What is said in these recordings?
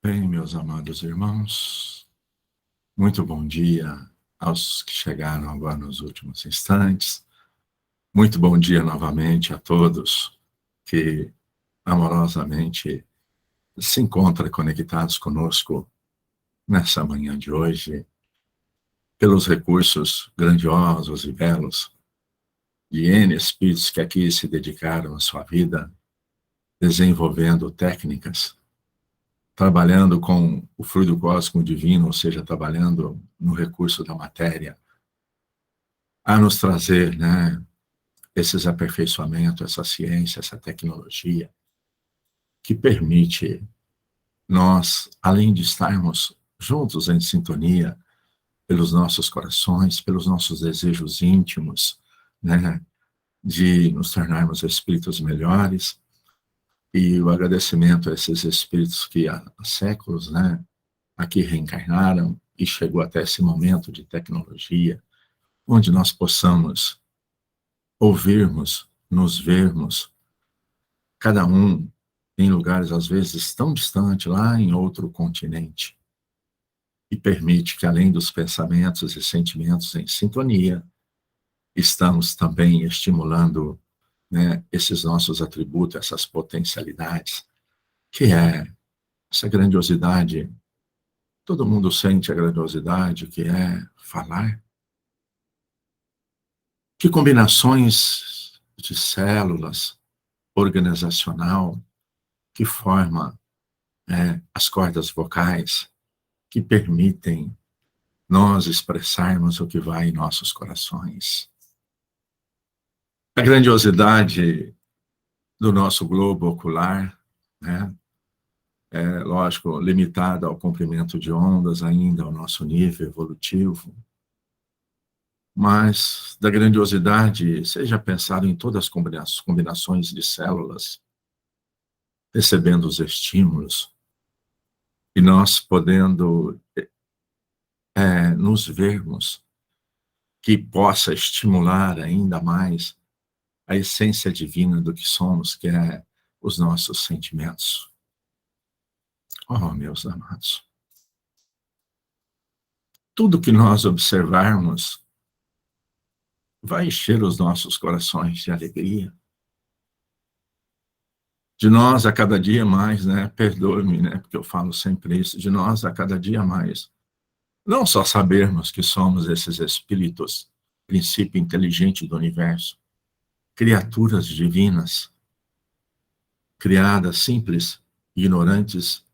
Bem, meus amados irmãos, muito bom dia aos que chegaram agora nos últimos instantes. Muito bom dia novamente a todos que amorosamente se encontram conectados conosco nessa manhã de hoje, pelos recursos grandiosos e belos de N espíritos que aqui se dedicaram à sua vida, desenvolvendo técnicas, trabalhando com o fluido cósmico divino, ou seja, trabalhando no recurso da matéria, a nos trazer, esses aperfeiçoamentos, essa ciência, essa tecnologia, que permite nós, além de estarmos juntos em sintonia, pelos nossos corações, pelos nossos desejos íntimos, de nos tornarmos espíritos melhores, e o agradecimento a esses espíritos que há séculos, aqui reencarnaram e chegou até esse momento de tecnologia, onde nós possamos ouvirmos, nos vermos, cada um em lugares às vezes tão distantes, lá em outro continente, e permite que além dos pensamentos e sentimentos em sintonia, estamos também estimulando, esses nossos atributos, essas potencialidades, que é essa grandiosidade. Todo mundo sente a grandiosidade que é falar. Que combinações de células, organizacional, que forma as cordas vocais, que permitem nós expressarmos o que vai em nossos corações. A grandiosidade do nosso globo ocular, é, lógico, limitada ao comprimento de ondas ainda, ao nosso nível evolutivo, mas da grandiosidade, seja pensado em todas as combinações de células, recebendo os estímulos, e nós podendo nos vermos, que possa estimular ainda mais a essência divina do que somos, que é os nossos sentimentos. Oh, meus amados, tudo que nós observarmos vai encher os nossos corações de alegria. De nós a cada dia mais, perdoe-me, porque eu falo sempre isso, de nós a cada dia mais, não só sabermos que somos esses espíritos, princípio inteligente do universo, criaturas divinas, criadas simples, ignorantes,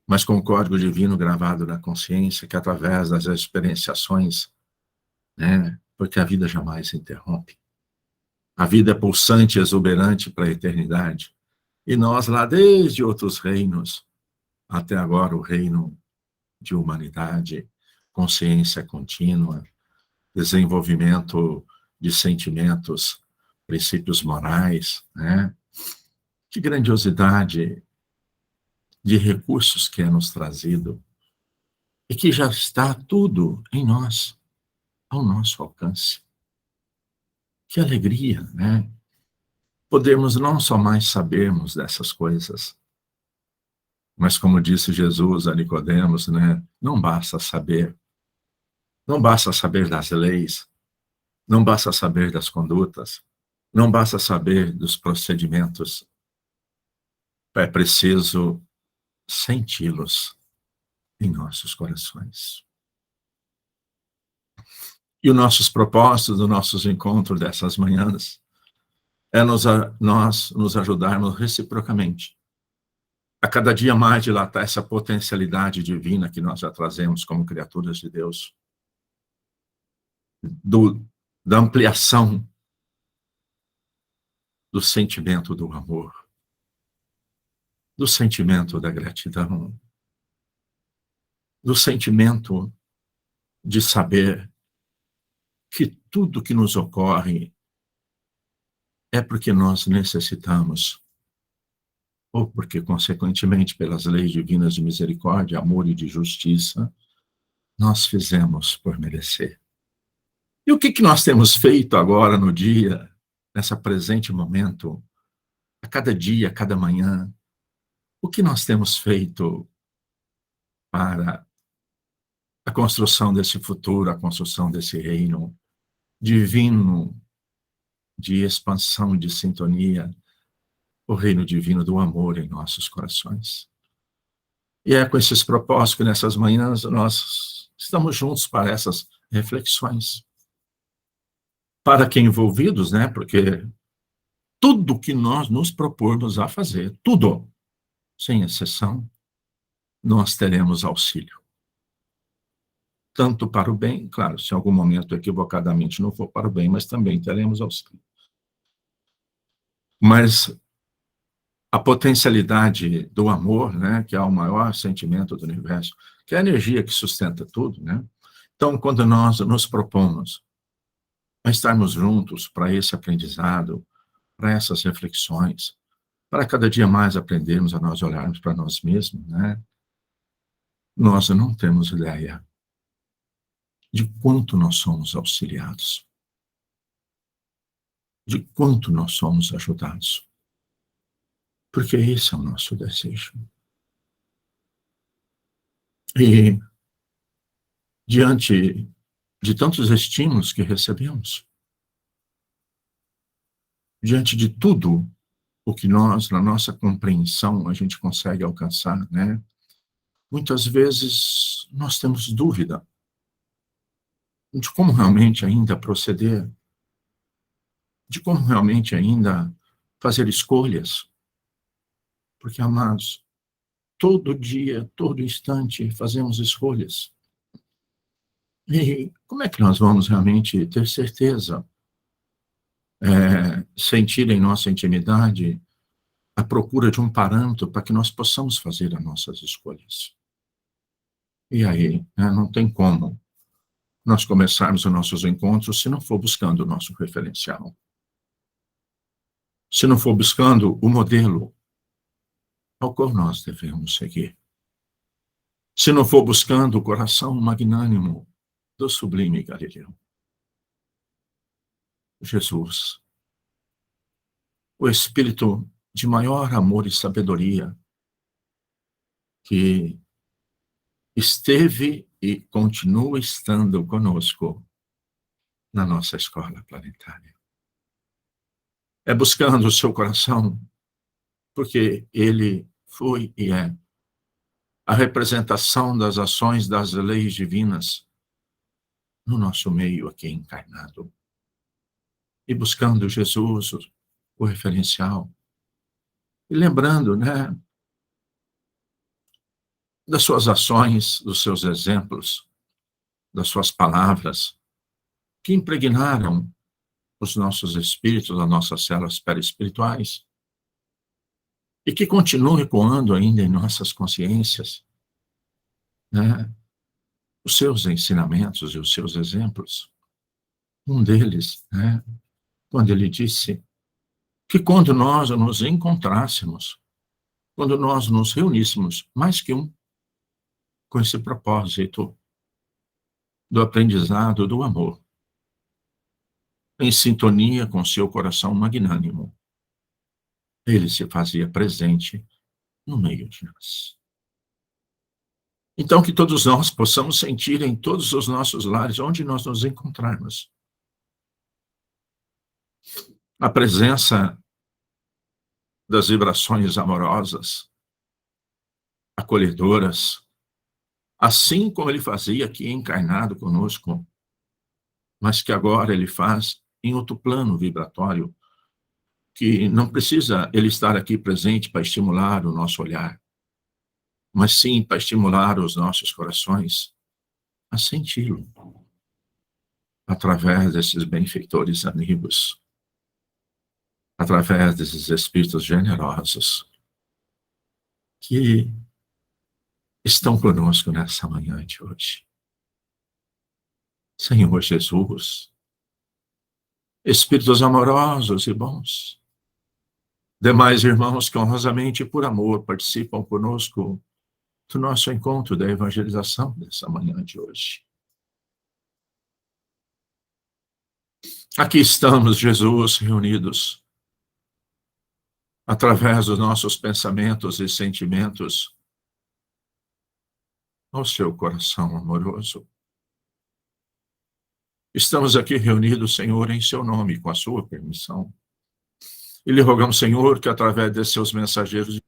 mas com o código divino gravado na consciência, que através das experienciações, porque a vida jamais se interrompe. A vida é pulsante e exuberante para a eternidade. E nós lá desde outros reinos, até agora o reino de humanidade, consciência contínua, desenvolvimento de sentimentos, princípios morais, Que grandiosidade de recursos que é nos trazido e que já está tudo em nós, ao nosso alcance. Que alegria, Podemos não só mais sabermos dessas coisas, mas como disse Jesus a Nicodemos, não basta saber, não basta saber das leis, não basta saber das condutas, não basta saber dos procedimentos, é preciso senti-los em nossos corações. E os nossos propósitos, os nossos encontros dessas manhãs, é nós nos ajudarmos reciprocamente a cada dia mais dilatar essa potencialidade divina que nós já trazemos como criaturas de Deus, da ampliação do sentimento do amor, do sentimento da gratidão, do sentimento de saber que tudo que nos ocorre é porque nós necessitamos, ou porque, consequentemente, pelas leis divinas de misericórdia, amor e de justiça, nós fizemos por merecer. E o que nós temos feito agora no dia, nessa presente momento, a cada dia, a cada manhã? O que nós temos feito para a construção desse futuro, a construção desse reino divino de expansão, de sintonia, o reino divino do amor em nossos corações. E é com esses propósitos que nessas manhãs nós estamos juntos para essas reflexões. Para que envolvidos, né? Porque tudo que nós nos propormos a fazer, tudo, sem exceção, nós teremos auxílio. Tanto para o bem, claro, se em algum momento equivocadamente não for para o bem, mas também teremos auxílio. Mas a potencialidade do amor, né, que é o maior sentimento do universo, que é a energia que sustenta tudo, né? Então, quando nós nos propomos a estarmos juntos para esse aprendizado, para essas reflexões, para cada dia mais aprendermos a nós olharmos para nós mesmos, né? Nós não temos ideia de quanto nós somos auxiliados, de quanto nós somos ajudados, porque esse é o nosso desejo. E diante de tantos estímulos que recebemos, diante de tudo o que nós, na nossa compreensão, a gente consegue alcançar, né? Muitas vezes nós temos dúvida de como realmente ainda proceder, de como realmente ainda fazer escolhas. Porque, amados, todo dia, todo instante fazemos escolhas. E como é que nós vamos realmente ter certeza, sentir em nossa intimidade a procura de um parâmetro para que nós possamos fazer as nossas escolhas? E aí, né, não tem como nós começarmos os nossos encontros se não for buscando o nosso referencial. Se não for buscando o modelo ao qual nós devemos seguir. Se não for buscando o coração magnânimo do sublime Galileu. Jesus, o Espírito de maior amor e sabedoria, que esteve e continua estando conosco na nossa escola planetária. É buscando o seu coração, porque ele foi e é a representação das ações das leis divinas no nosso meio aqui encarnado. E buscando Jesus, o referencial. E lembrando, né, das suas ações, dos seus exemplos, das suas palavras, que impregnaram os nossos espíritos, as nossas células perispirituais, e que continuam ecoando ainda em nossas consciências, né, os seus ensinamentos e os seus exemplos. Um deles, né, quando ele disse que quando nós nos encontrássemos, quando nós nos reuníssemos, mais que um, com esse propósito do aprendizado do amor, em sintonia com seu coração magnânimo, ele se fazia presente no meio de nós. Então, que todos nós possamos sentir em todos os nossos lares, onde nós nos encontrarmos, a presença das vibrações amorosas, acolhedoras, assim como ele fazia aqui encarnado conosco, mas que agora ele faz em outro plano vibratório, que não precisa ele estar aqui presente para estimular o nosso olhar, mas sim para estimular os nossos corações a senti-lo através desses benfeitores amigos, através desses espíritos generosos que estão conosco nessa manhã de hoje. Senhor Jesus, espíritos amorosos e bons, demais irmãos que honrosamente e por amor participam conosco do nosso encontro da evangelização dessa manhã de hoje. Aqui estamos, Jesus, reunidos através dos nossos pensamentos e sentimentos, ao seu coração amoroso. Estamos aqui reunidos, Senhor, em seu nome, com a sua permissão. E lhe rogamos, Senhor, que através de seus mensageiros de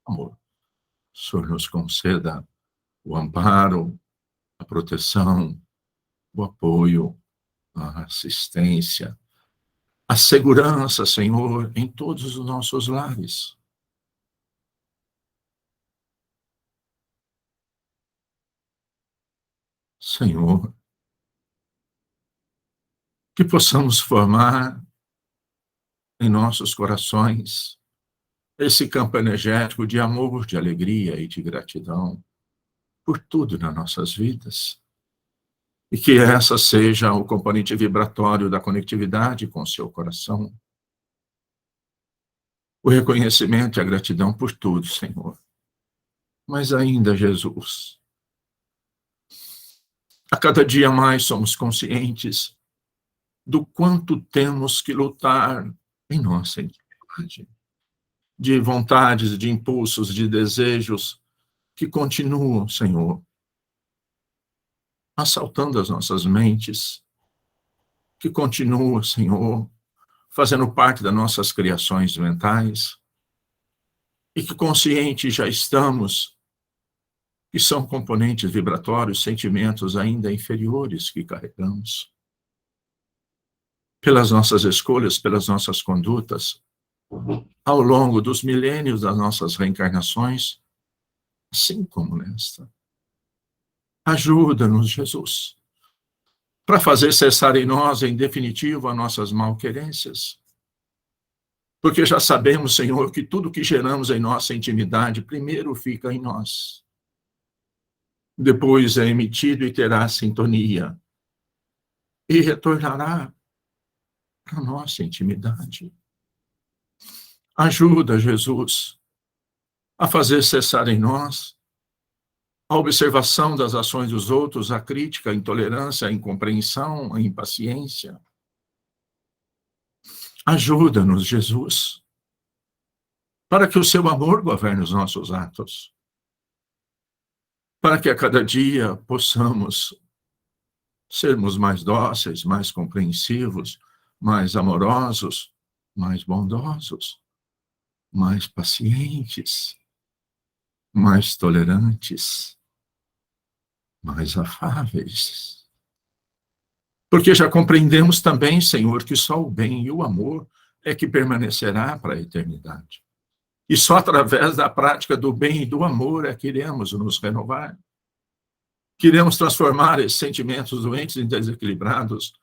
amor, o Senhor nos conceda o amparo, a proteção, o apoio, a assistência, a segurança, Senhor, em todos os nossos lares. Senhor, que possamos formar em nossos corações esse campo energético de amor, de alegria e de gratidão por tudo nas nossas vidas. E que essa seja o componente vibratório da conectividade com o seu coração. O reconhecimento e a gratidão por tudo, Senhor. Mas ainda, Jesus, a cada dia mais somos conscientes do quanto temos que lutar em nossa intimidade, de vontades, de impulsos, de desejos que continuam, Senhor, assaltando as nossas mentes, que continuam, Senhor, fazendo parte das nossas criações mentais, e que conscientes já estamos, que são componentes vibratórios, sentimentos ainda inferiores que carregamos. Pelas nossas escolhas, pelas nossas condutas, ao longo dos milênios das nossas reencarnações, assim como nesta. Ajuda-nos, Jesus, para fazer cessar em nós, em definitivo, as nossas malquerências. Porque já sabemos, Senhor, que tudo que geramos em nossa intimidade, primeiro fica em nós. Depois é emitido e terá sintonia. E retornará para a nossa intimidade. Ajuda, Jesus, a fazer cessar em nós a observação das ações dos outros, a crítica, a intolerância, a incompreensão, a impaciência. Ajuda-nos, Jesus, para que o seu amor governe os nossos atos, para que a cada dia possamos sermos mais dóceis, mais compreensivos, mais amorosos, mais bondosos, mais pacientes, mais tolerantes, mais afáveis. Porque já compreendemos também, Senhor, que só o bem e o amor é que permanecerá para a eternidade. E só através da prática do bem e do amor é que iremos nos renovar. Queremos transformar esses sentimentos doentes e desequilibrados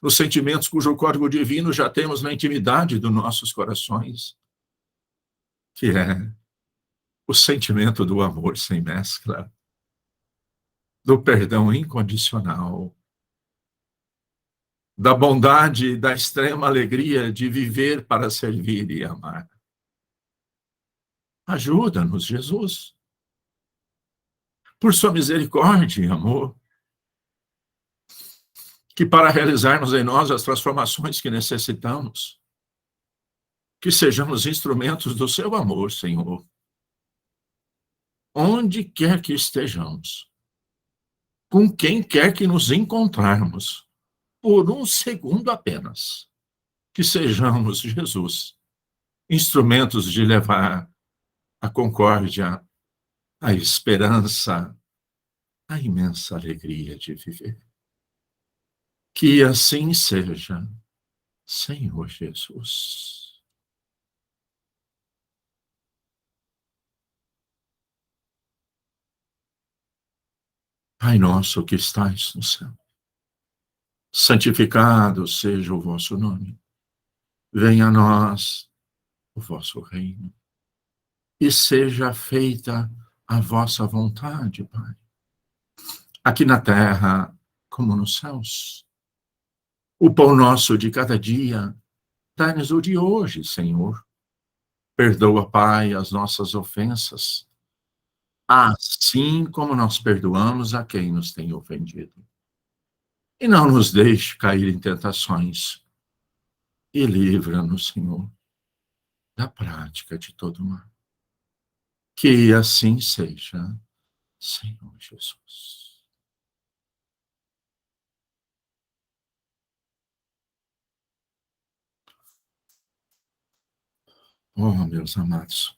nos sentimentos cujo código divino já temos na intimidade dos nossos corações, que é o sentimento do amor sem mescla, do perdão incondicional, da bondade e da extrema alegria de viver para servir e amar. Ajuda-nos, Jesus, por sua misericórdia e amor, que para realizarmos em nós as transformações que necessitamos, que sejamos instrumentos do seu amor, Senhor, onde quer que estejamos, com quem quer que nos encontrarmos, por um segundo apenas, que sejamos, Jesus, instrumentos de levar a concórdia, a esperança, a imensa alegria de viver. Que assim seja, Senhor Jesus. Pai nosso que estais no céu, santificado seja o vosso nome. Venha a nós o vosso reino. E seja feita a vossa vontade, Pai. Aqui na terra, como nos céus. O pão nosso de cada dia, dai-nos o de hoje, Senhor. Perdoa, Pai, as nossas ofensas, assim como nós perdoamos a quem nos tem ofendido. E não nos deixe cair em tentações. E livra-nos, Senhor, da prática de todo mal. Que assim seja, Senhor Jesus. Oh, meus amados.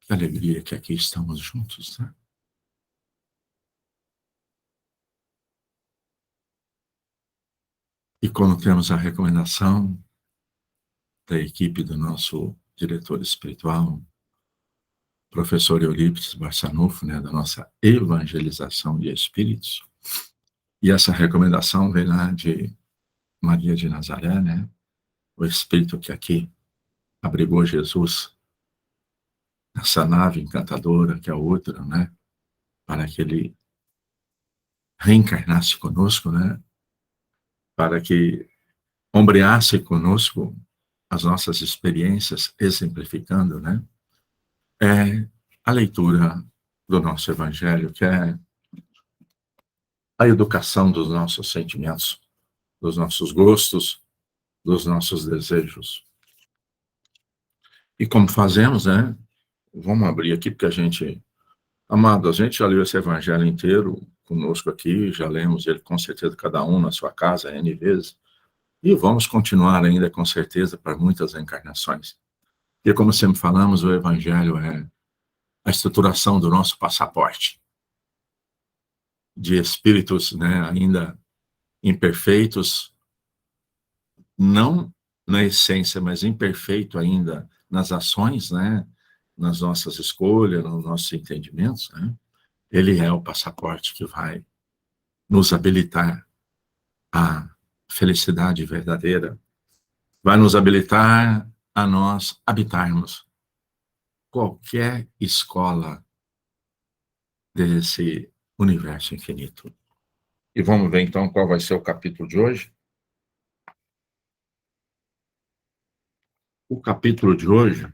Que alegria que aqui estamos juntos, né? E como temos a recomendação da equipe do nosso diretor espiritual, professor Eurípides Barçanufo, né, da nossa evangelização de espíritos, e essa recomendação vem lá de Maria de Nazaré, né, o espírito que aqui abrigou Jesus, essa nave encantadora que é o útero, né, para que ele reencarnasse conosco, né, para que ombreasse conosco as nossas experiências, exemplificando, né, é a leitura do nosso evangelho, que é a educação dos nossos sentimentos, dos nossos gostos, dos nossos desejos. E como fazemos, né? Vamos abrir aqui, porque amado, a gente já leu esse evangelho inteiro conosco aqui, já lemos ele com certeza cada um na sua casa, N vezes, e vamos continuar ainda com certeza para muitas encarnações. E como sempre falamos, o evangelho é a estruturação do nosso passaporte de espíritos, né, ainda imperfeitos, não na essência, mas imperfeito ainda nas ações, né, nas nossas escolhas, nos nossos entendimentos, né? Ele é o passaporte que vai nos habilitar à felicidade verdadeira, vai nos habilitar a nós habitarmos qualquer escola desse universo infinito. E vamos ver então qual vai ser o capítulo de hoje. O capítulo de hoje,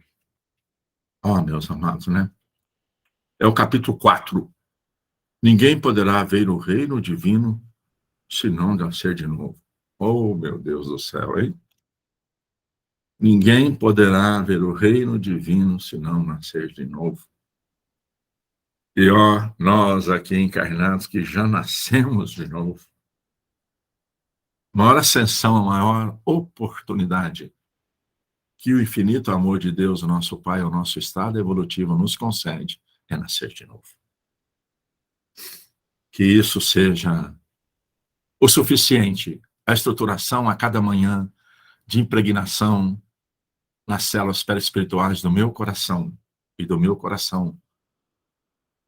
meus amados, né? É o capítulo 4. Ninguém poderá ver o reino divino se não nascer de novo. Oh, meu Deus do céu, hein? Ninguém poderá ver o reino divino se não nascer de novo. E nós aqui encarnados que já nascemos de novo. Maior ascensão, a maior oportunidade que o infinito amor de Deus, o nosso Pai, o nosso estado evolutivo nos concede é nascer de novo. Que isso seja o suficiente, a estruturação a cada manhã de impregnação nas células perispirituais do meu coração e do meu coração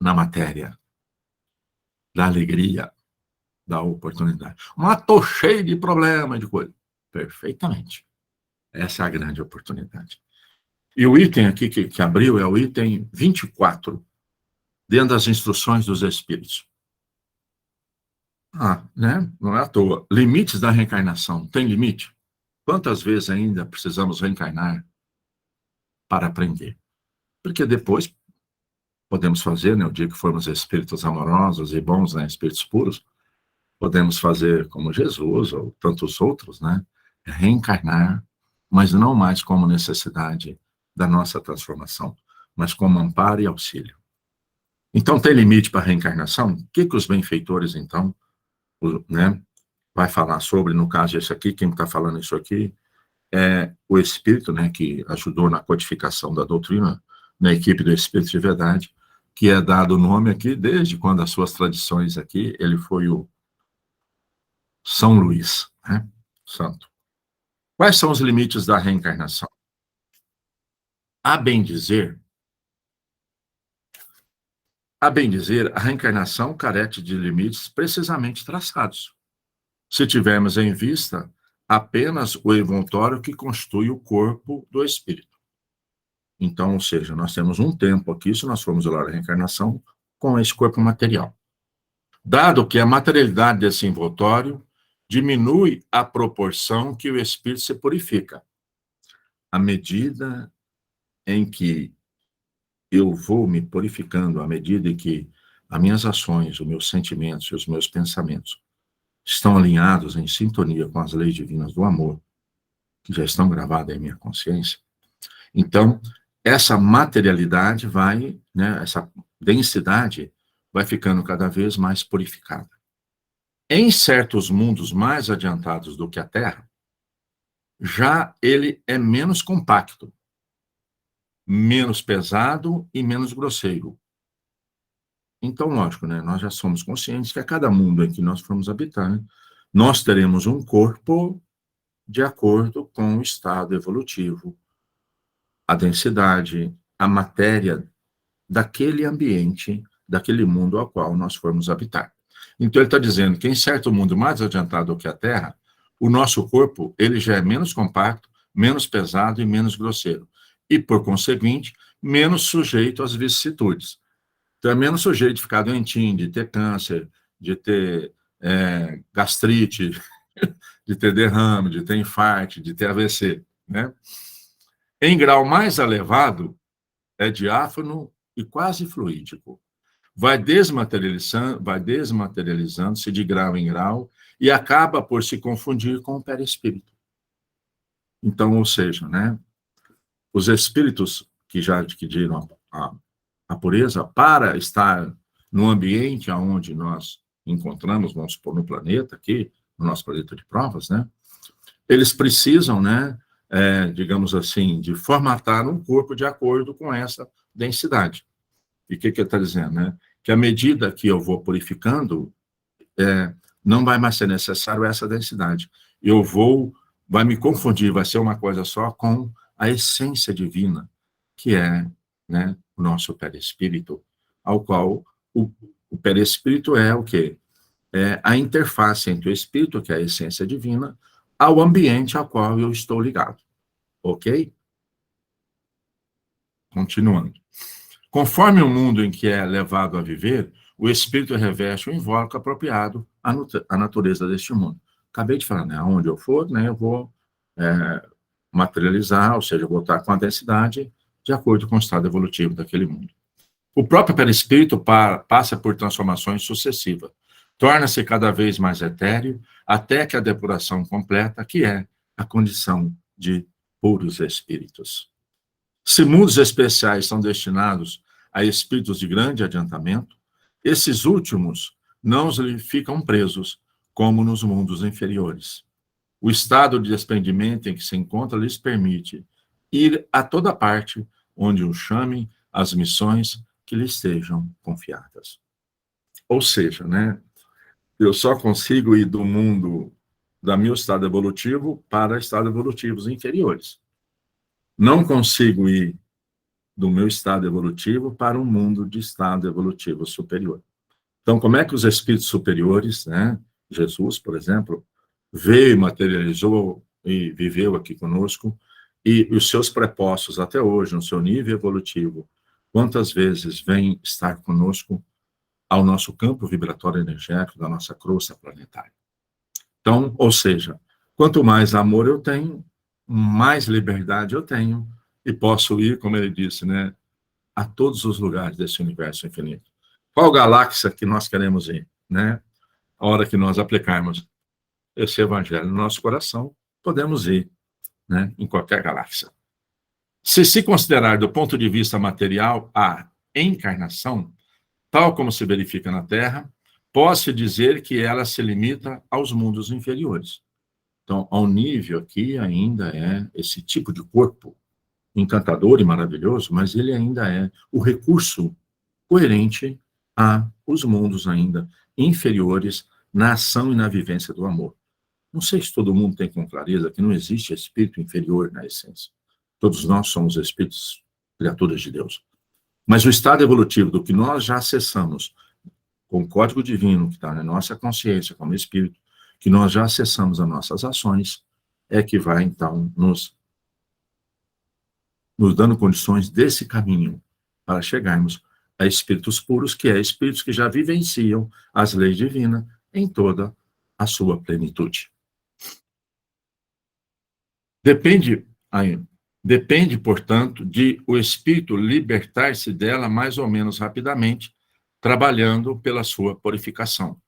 na matéria, da alegria, da oportunidade. Mas estou cheio de problema, de coisa. Perfeitamente. Essa é a grande oportunidade. E o item aqui que abriu é o item 24, dentro das instruções dos Espíritos. Né? Não é à toa. Limites da reencarnação. Tem limite? Quantas vezes ainda precisamos reencarnar para aprender? Porque depois podemos fazer, né, o dia que formos espíritos amorosos e bons, né, espíritos puros, podemos fazer como Jesus ou tantos outros, né, reencarnar, mas não mais como necessidade da nossa transformação, mas como amparo e auxílio. Então, tem limite para a reencarnação? O que os benfeitores, então, né, vai falar sobre, no caso esse aqui, quem está falando isso aqui, é o Espírito, né, que ajudou na codificação da doutrina, na equipe do Espírito de Verdade, que é dado o nome aqui, desde quando as suas tradições aqui, ele foi o São Luís, né, santo. Quais são os limites da reencarnação? A bem dizer, a reencarnação carece de limites precisamente traçados. Se tivermos em vista apenas o envoltório que constitui o corpo do espírito. Então, ou seja, nós temos um tempo aqui, se nós formos olhar a reencarnação, com esse corpo material. Dado que a materialidade desse envoltório diminui a proporção que o espírito se purifica. À medida em que eu vou me purificando, à medida em que as minhas ações, os meus sentimentos e os meus pensamentos estão alinhados em sintonia com as leis divinas do amor, que já estão gravadas em minha consciência. Então, essa materialidade vai, né, essa densidade vai ficando cada vez mais purificada. Em certos mundos mais adiantados do que a Terra, já ele é menos compacto, menos pesado e menos grosseiro. Então, lógico, né, nós já somos conscientes que a cada mundo em que nós formos habitar, né, nós teremos um corpo de acordo com o estado evolutivo, a densidade, a matéria daquele ambiente, daquele mundo ao qual nós formos habitar. Então, ele está dizendo que em certo mundo mais adiantado do que a Terra, o nosso corpo ele já é menos compacto, menos pesado e menos grosseiro. E, por conseguinte, menos sujeito às vicissitudes. Então, é menos sujeito de ficar doentinho, de ter câncer, de ter gastrite, de ter derrame, de ter infarto, de ter AVC. Né? Em grau mais elevado, é diáfano e quase fluídico. Vai desmaterializando-se de grau em grau e acaba por se confundir com o perispírito. Então, ou seja, né, os espíritos que já adquiriram a pureza, para estar no ambiente onde nós encontramos, vamos supor, no planeta aqui, no nosso planeta de provas, né, eles precisam, né, digamos assim, de formatar um corpo de acordo com essa densidade. E o que ele está dizendo, né? Que à medida que eu vou purificando, não vai mais ser necessário essa densidade. Vai me confundir, vai ser uma coisa só com a essência divina, que é, né, o nosso perispírito, ao qual o perispírito é o quê? É a interface entre o espírito, que é a essência divina, ao ambiente ao qual eu estou ligado. Ok? Continuando. Conforme o mundo em que é levado a viver, o espírito reveste o invólucro apropriado à natureza deste mundo. Acabei de falar, né? Aonde eu for, né, eu vou materializar, ou seja, eu vou estar com a densidade de acordo com o estado evolutivo daquele mundo. O próprio perispírito passa por transformações sucessivas. Torna-se cada vez mais etéreo, até que a depuração completa, que é a condição de puros espíritos. Se mundos especiais são destinados a espíritos de grande adiantamento, esses últimos não ficam presos, como nos mundos inferiores. O estado de desprendimento em que se encontra lhes permite ir a toda parte onde o chamem as missões que lhes sejam confiadas. Ou seja, né, eu só consigo ir do mundo do meu estado evolutivo para estados evolutivos inferiores. Não consigo ir do meu estado evolutivo para um mundo de estado evolutivo superior. Então, como é que os espíritos superiores, né, Jesus, por exemplo, veio, materializou e viveu aqui conosco, e os seus prepostos até hoje, no seu nível evolutivo, quantas vezes vêm estar conosco ao nosso campo vibratório energético da nossa crosta planetária? Então, ou seja, quanto mais amor eu tenho, mais liberdade eu tenho, e posso ir, como ele disse, né, a todos os lugares desse universo infinito. Qual galáxia que nós queremos ir, né? A hora que nós aplicarmos esse evangelho no nosso coração, podemos ir, né, em qualquer galáxia. Se considerar do ponto de vista material a encarnação, tal como se verifica na Terra, pode-se dizer que ela se limita aos mundos inferiores. Então, ao nível aqui ainda é esse tipo de corpo encantador e maravilhoso, mas ele ainda é o recurso coerente aos mundos ainda inferiores na ação e na vivência do amor. Não sei se todo mundo tem com clareza que não existe espírito inferior na essência. Todos nós somos espíritos, criaturas de Deus. Mas o estado evolutivo do que nós já acessamos com o código divino que está na nossa consciência como espírito, que nós já acessamos as nossas ações, é que vai, então, nos dando condições desse caminho para chegarmos a espíritos puros, que é espíritos que já vivenciam as leis divinas em toda a sua plenitude. Depende, portanto, de o espírito libertar-se dela mais ou menos rapidamente, trabalhando pela sua purificação.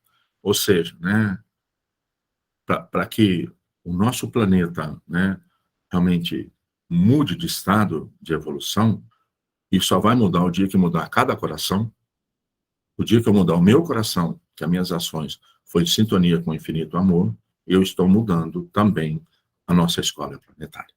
Ou seja, né, para que o nosso planeta, né, realmente mude de estado de evolução, e só vai mudar o dia que mudar cada coração, o dia que eu mudar o meu coração, que as minhas ações foi de sintonia com o infinito amor, eu estou mudando também a nossa escola planetária.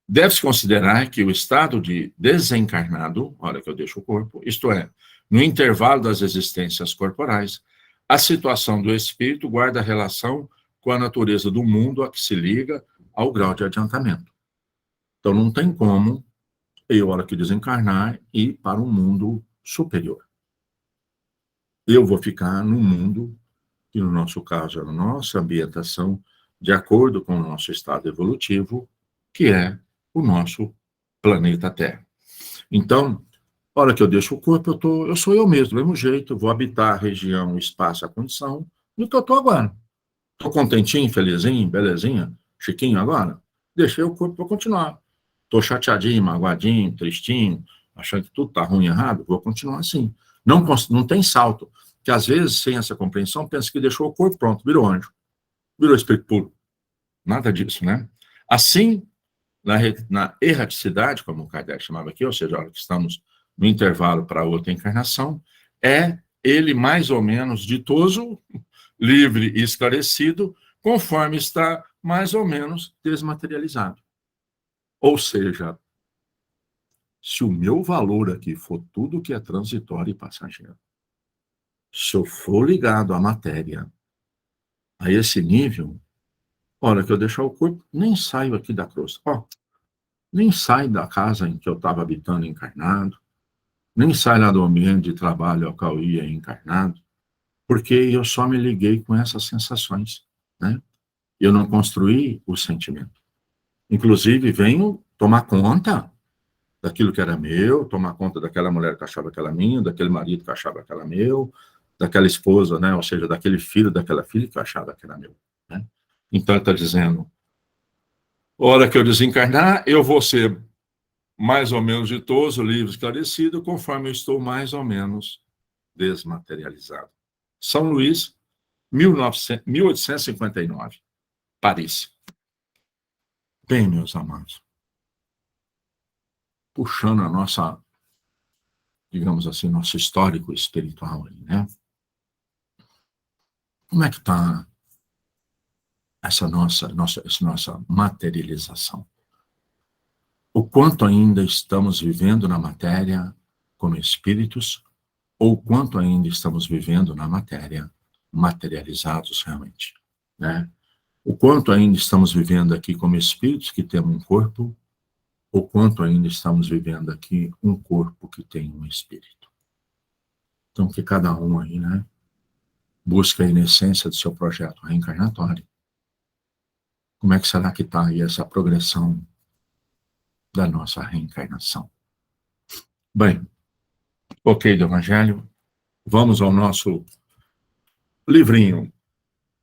Deve-se considerar que o estado de desencarnado, hora que eu deixo o corpo, isto é, no intervalo das existências corporais, a situação do espírito guarda relação com a natureza do mundo a que se liga ao grau de adiantamento. Então não tem como eu, hora que desencarnar, ir para um mundo superior. Eu vou ficar no mundo, que no nosso caso é a nossa ambientação, de acordo com o nosso estado evolutivo, que é o nosso planeta Terra. Então, a hora que eu deixo o corpo, eu sou eu mesmo, do mesmo jeito, vou habitar a região, o espaço, a condição, do que eu estou agora. Estou contentinho, felizinho, belezinha, chiquinho agora? Deixei o corpo para continuar. Estou chateadinho, magoadinho, tristinho, achando que tudo está ruim e errado, vou continuar assim. Não tem salto. Que às vezes, sem essa compreensão, pensa que deixou o corpo pronto, virou anjo, virou espírito puro. Nada disso, né? Assim, na erraticidade, como o Kardec chamava aqui, ou seja, a hora que estamos no intervalo para outra encarnação, é ele mais ou menos ditoso, livre e esclarecido, conforme está mais ou menos desmaterializado. Ou seja, se o meu valor aqui for tudo que é transitório e passageiro, se eu for ligado à matéria, a esse nível, hora que eu deixar o corpo, nem saio aqui da crosta. Nem saio da casa em que eu estava habitando encarnado, nem saio lá do ambiente de trabalho ao qual eu ia encarnado, porque eu só me liguei com essas sensações, né? Eu não construí o sentimento. Inclusive, venho tomar conta daquilo que era meu, tomar conta daquela mulher que achava que era minha, daquele marido que achava que era meu, daquela esposa, né? Ou seja, daquele filho, daquela filha que achava que era meu, né? Então, ele está dizendo, hora que eu desencarnar, eu vou ser mais ou menos ditoso, livre, esclarecido, conforme eu estou mais ou menos desmaterializado. São Luís, 1859, Paris. Bem, meus amados, puxando a nossa, digamos assim, nosso histórico espiritual aí, né? Como é que está essa nossa materialização? O quanto ainda estamos vivendo na matéria como espíritos, ou o quanto ainda estamos vivendo na matéria materializados realmente, né? O quanto ainda estamos vivendo aqui como espíritos que temos um corpo, ou quanto ainda estamos vivendo aqui um corpo que tem um espírito. Então, que cada um aí, né, busca aí na essência do seu projeto reencarnatório. Como é que será que está aí essa progressão da nossa reencarnação? Bem, ok do Evangelho, vamos ao nosso livrinho,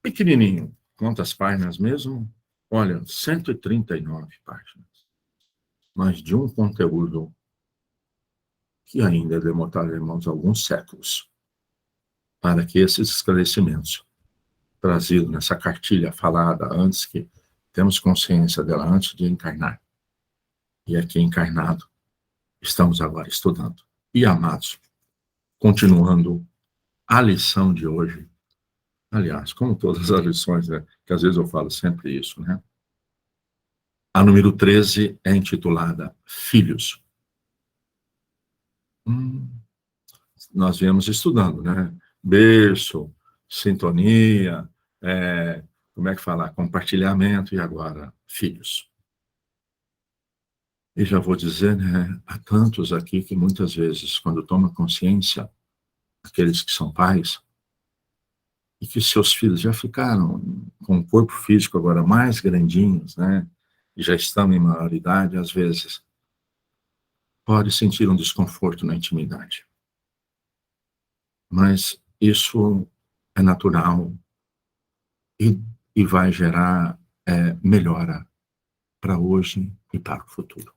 pequenininho. Quantas páginas mesmo? Olha, 139 páginas. Mas de um conteúdo que ainda demoraremos alguns séculos para que esses esclarecimentos trazidos nessa cartilha falada antes que temos consciência dela antes de encarnar, e aqui encarnado, estamos agora estudando. E amados, continuando a lição de hoje, aliás, como todas as lições, né, que às vezes eu falo sempre isso, né? A número 13 é intitulada Filhos. Nós viemos estudando, né? Berço, sintonia, como é que fala? Compartilhamento e agora filhos. E já vou dizer, né? Há tantos aqui que muitas vezes, quando toma consciência, aqueles que são pais, e que seus filhos já ficaram com o corpo físico agora mais grandinhos, né? E já estão em maioridade, às vezes, pode sentir um desconforto na intimidade. Mas isso é natural e vai gerar melhora para hoje e para o futuro.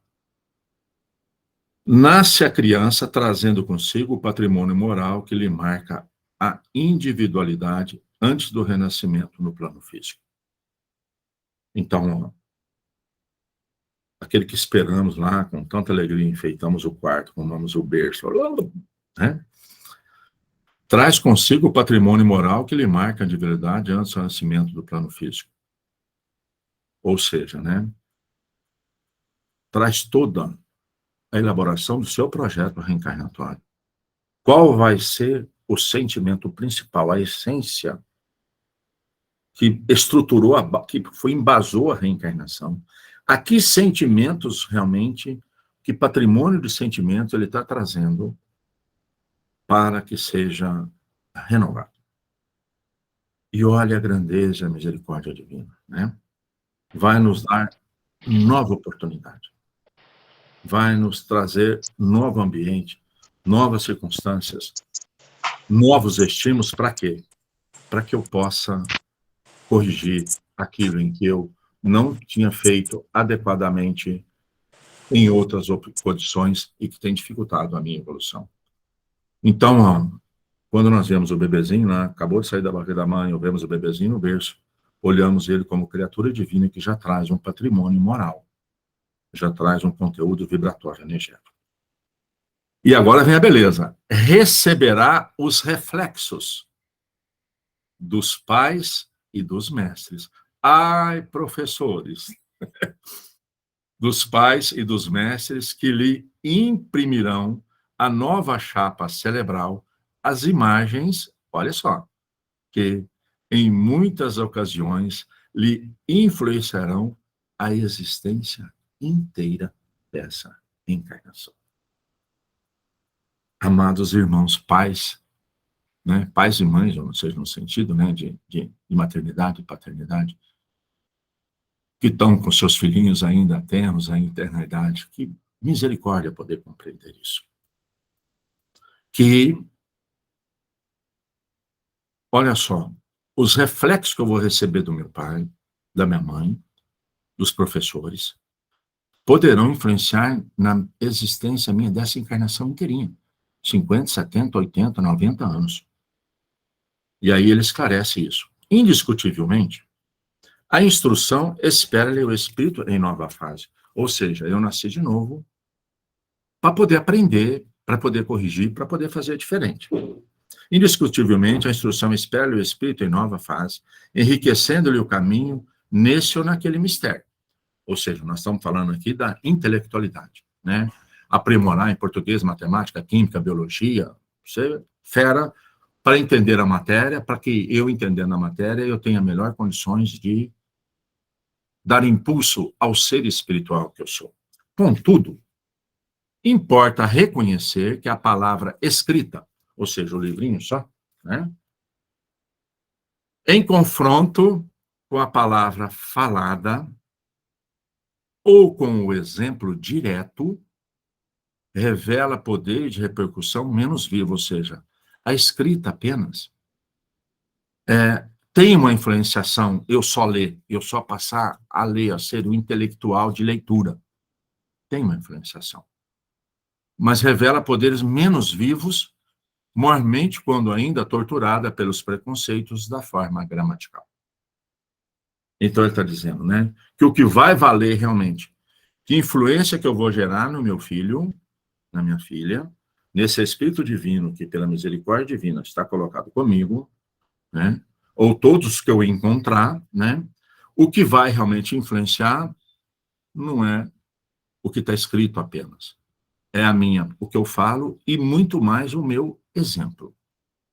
Nasce a criança trazendo consigo o patrimônio moral que lhe marca a individualidade antes do renascimento no plano físico. Então, aquele que esperamos lá com tanta alegria, enfeitamos o quarto, arrumamos o berço, né? Traz consigo o patrimônio moral que lhe marca de verdade antes do nascimento do plano físico. Ou seja, né? Traz toda a elaboração do seu projeto reencarnatório. Qual vai ser o sentimento principal, a essência que estruturou, que embasou a reencarnação? A que sentimentos realmente, que patrimônio de sentimentos ele está trazendo para que seja renovado? E olha a grandeza e a misericórdia divina, né? Vai nos dar nova oportunidade. Vai nos trazer novo ambiente, novas circunstâncias, novos estímulos. Para quê? Para que eu possa corrigir aquilo em que eu não tinha feito adequadamente em outras condições e que tem dificultado a minha evolução. Então, ó, quando nós vemos o bebezinho, né, acabou de sair da barriga da mãe, ou vemos o bebezinho no berço, olhamos ele como criatura divina que já traz um patrimônio moral, já traz um conteúdo vibratório energético. E agora vem a beleza. Receberá os reflexos dos pais e dos mestres. Ai, professores, dos pais e dos mestres que lhe imprimirão a nova chapa cerebral, as imagens, olha só, que em muitas ocasiões lhe influenciarão a existência inteira dessa encarnação. Amados irmãos, pais, né, pais e mães, ou seja, no sentido, né, de maternidade e paternidade, que estão com seus filhinhos ainda ternos, ainda eternidade, que misericórdia poder compreender isso. Que, olha só, os reflexos que eu vou receber do meu pai, da minha mãe, dos professores, poderão influenciar na existência minha dessa encarnação inteirinha. 50, 70, 80, 90 anos. E aí ele esclarece isso. Indiscutivelmente, a instrução espera-lhe o espírito em nova fase. Ou seja, eu nasci de novo para poder aprender, para poder corrigir, para poder fazer diferente. Indiscutivelmente, a instrução espera-lhe o espírito em nova fase, enriquecendo-lhe o caminho nesse ou naquele mistério. Ou seja, nós estamos falando aqui da intelectualidade, né? Aprimorar em português, matemática, química, biologia, você fera para entender a matéria, para que eu entendendo a matéria, eu tenha melhores condições de dar impulso ao ser espiritual que eu sou. Contudo, importa reconhecer que a palavra escrita, ou seja, o livrinho só, né? Em confronto com a palavra falada, ou com o exemplo direto, revela poder de repercussão menos vivo, ou seja, a escrita apenas tem uma influenciação, eu só ler, eu só passar a ler, a ser o intelectual de leitura. Tem uma influenciação. Mas revela poderes menos vivos, mormente quando ainda torturada pelos preconceitos da forma gramatical. Então ele está dizendo, né, que o que vai valer realmente, que influência que eu vou gerar no meu filho, na minha filha, nesse Espírito Divino que pela misericórdia divina está colocado comigo, né, ou todos que eu encontrar, né, o que vai realmente influenciar não é o que está escrito apenas, é o que eu falo e muito mais o meu exemplo.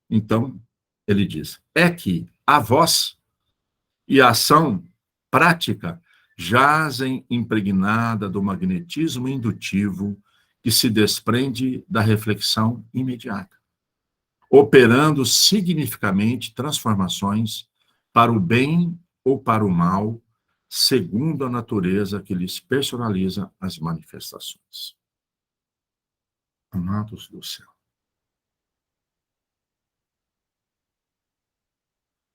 Então, ele diz, é que a voz e a ação prática jazem impregnada do magnetismo indutivo que se desprende da reflexão imediata, operando significativamente transformações para o bem ou para o mal, segundo a natureza que lhes personaliza as manifestações. Amados do céu,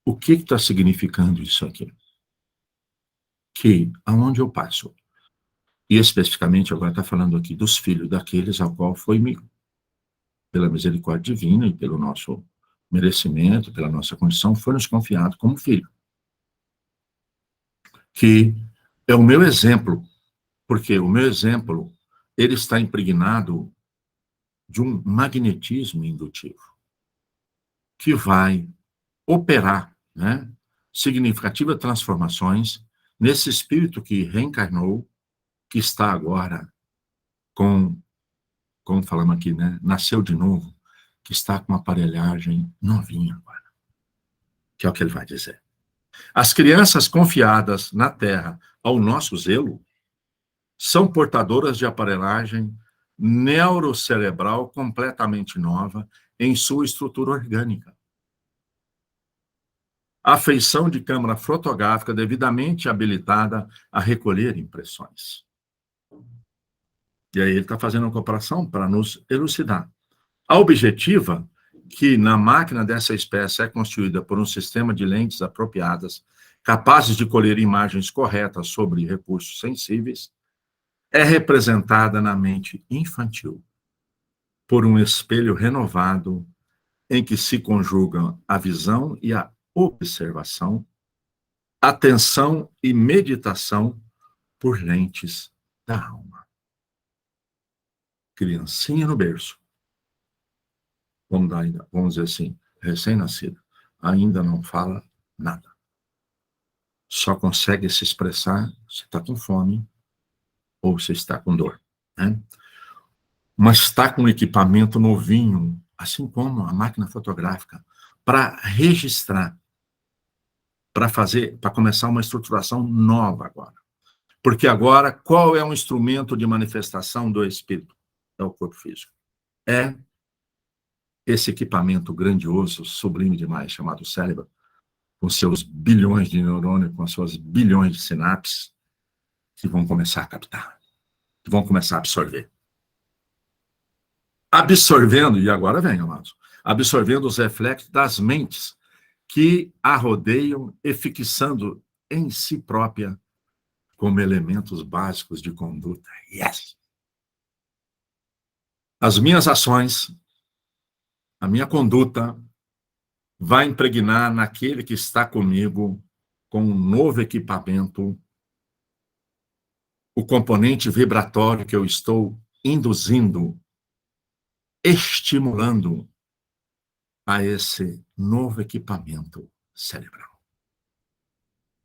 o que está significando isso aqui? Que aonde eu passo, e especificamente agora está falando aqui dos filhos daqueles ao qual foi pela misericórdia divina e pelo nosso merecimento, pela nossa condição, foi nos confiado como filho. Que é o meu exemplo Porque o meu exemplo, ele está impregnado de um magnetismo indutivo, que vai operar, né, significativas transformações nesse espírito que reencarnou, que está agora como falamos aqui, né, nasceu de novo, que está com uma aparelhagem novinha agora, que é o que ele vai dizer. As crianças confiadas na Terra ao nosso zelo são portadoras de aparelhagem neurocerebral completamente nova em sua estrutura orgânica. A feição de câmara fotográfica devidamente habilitada a recolher impressões. E aí ele está fazendo uma comparação para nos elucidar. A objetiva, que na máquina dessa espécie é constituída por um sistema de lentes apropriadas, capazes de colher imagens corretas sobre recursos sensíveis, é representada na mente infantil por um espelho renovado em que se conjugam a visão e a observação, atenção e meditação por lentes da alma. Criancinha no berço, vamos dizer assim, recém-nascida, ainda não fala nada. Só consegue se expressar se está com fome ou se está com dor, né? Mas está com um equipamento novinho, assim como a máquina fotográfica, para registrar, para começar uma estruturação nova agora. Porque agora, qual é um instrumento de manifestação do espírito? É o corpo físico. É esse equipamento grandioso, sublime demais, chamado cérebro, com seus bilhões de neurônios, com suas bilhões de sinapses, que vão começar a captar, que vão começar a absorver. Absorvendo, e agora vem, amados, absorvendo os reflexos das mentes que a rodeiam e fixando em si própria como elementos básicos de conduta. Yes! As minhas ações, a minha conduta, vai impregnar naquele que está comigo com um novo equipamento, o componente vibratório que eu estou induzindo, estimulando a esse novo equipamento cerebral.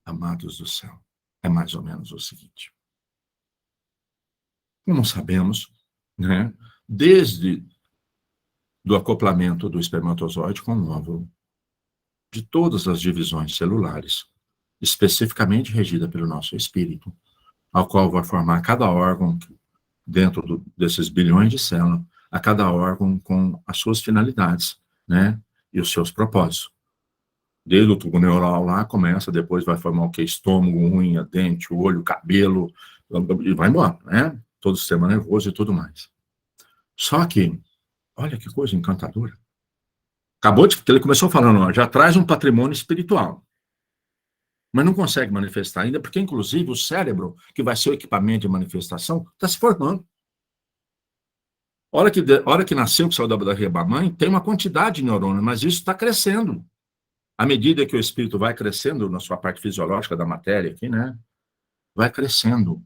Amados do céu, é mais ou menos o seguinte. Como sabemos, né, desde do acoplamento do espermatozoide com o óvulo, de todas as divisões celulares, especificamente regida pelo nosso espírito, ao qual vai formar cada órgão dentro desses bilhões de células, a cada órgão com as suas finalidades, né, e os seus propósitos. Desde o tubo neural lá começa, depois vai formar o que? Estômago, unha, dente, olho, cabelo, e vai embora, né? Todo o sistema nervoso e tudo mais. Só que, olha que coisa encantadora. Porque ele começou falando, ó, já traz um patrimônio espiritual. Mas não consegue manifestar ainda, porque, inclusive, o cérebro, que vai ser o equipamento de manifestação, está se formando. Hora que nasceu, que saiu da barriga da mãe, tem uma quantidade de neurônios, mas isso está crescendo. À medida que o espírito vai crescendo na sua parte fisiológica da matéria aqui, né? Vai crescendo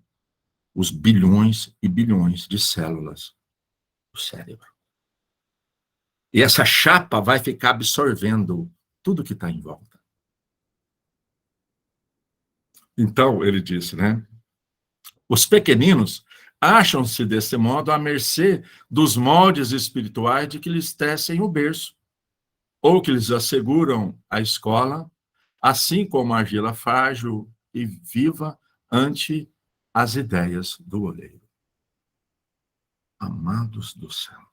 os bilhões e bilhões de células do cérebro. E essa chapa vai ficar absorvendo tudo que está em volta. Então, ele disse, né? Os pequeninos acham-se, desse modo, à mercê dos moldes espirituais de que lhes tecem o berço, ou que lhes asseguram a escola, assim como a argila frágil e viva ante as ideias do oleiro. Amados do céu,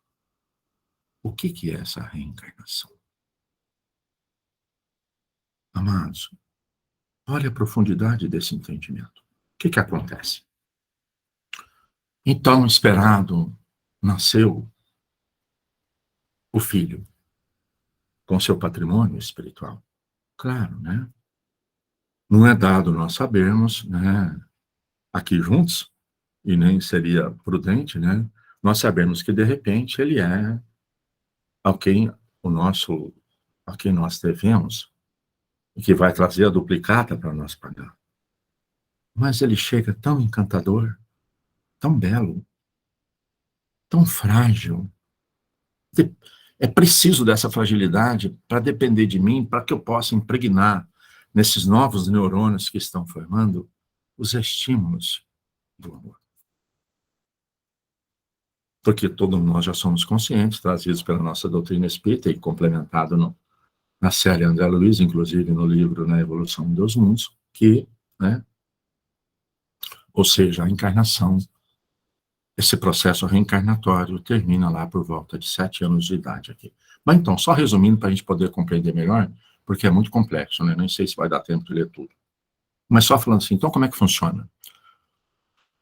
o que é essa reencarnação? Amados, olha a profundidade desse entendimento. O que acontece? Então, esperado, nasceu o filho com seu patrimônio espiritual. Claro, né? Não é dado nós sabermos, né, aqui juntos, e nem seria prudente, né, nós sabemos que, de repente, ele é a quem nós devemos, e que vai trazer a duplicata para nós pagar. Mas ele chega tão encantador, tão belo, tão frágil. É preciso dessa fragilidade para depender de mim, para que eu possa impregnar nesses novos neurônios que estão formando os estímulos do amor. Porque todos nós já somos conscientes, trazidos pela nossa doutrina espírita e complementado na série André Luiz, inclusive no livro Na Evolução dos Mundos, que, né, ou seja, a encarnação, esse processo reencarnatório termina lá por volta de 7 anos de idade aqui. Mas então, só resumindo para a gente poder compreender melhor, porque é muito complexo, né? Nem sei se vai dar tempo de ler tudo. Mas só falando assim, então como é que funciona?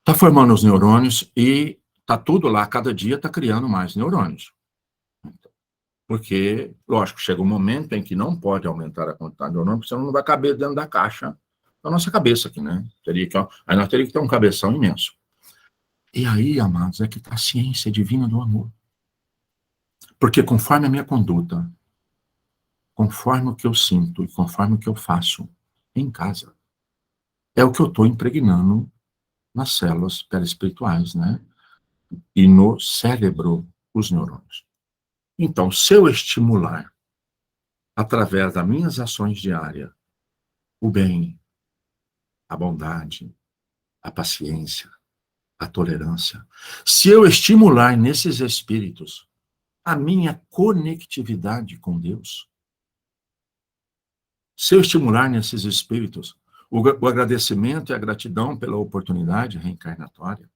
Está formando os neurônios e está tudo lá, cada dia está criando mais neurônios. Porque, lógico, chega um momento em que não pode aumentar a quantidade de neurônios, porque senão não vai caber dentro da caixa da nossa cabeça aqui, né? Aí nós teríamos que ter um cabeção imenso. E aí, amados, é que está a ciência divina do amor. Porque conforme a minha conduta, conforme o que eu sinto e conforme o que eu faço em casa, é o que eu estou impregnando nas células perispirituais, né? E no cérebro, os neurônios. Então, se eu estimular, através das minhas ações diárias, o bem, a bondade, a paciência, a tolerância, se eu estimular nesses espíritos a minha conectividade com Deus, se eu estimular nesses espíritos o agradecimento e a gratidão pela oportunidade reencarnatória,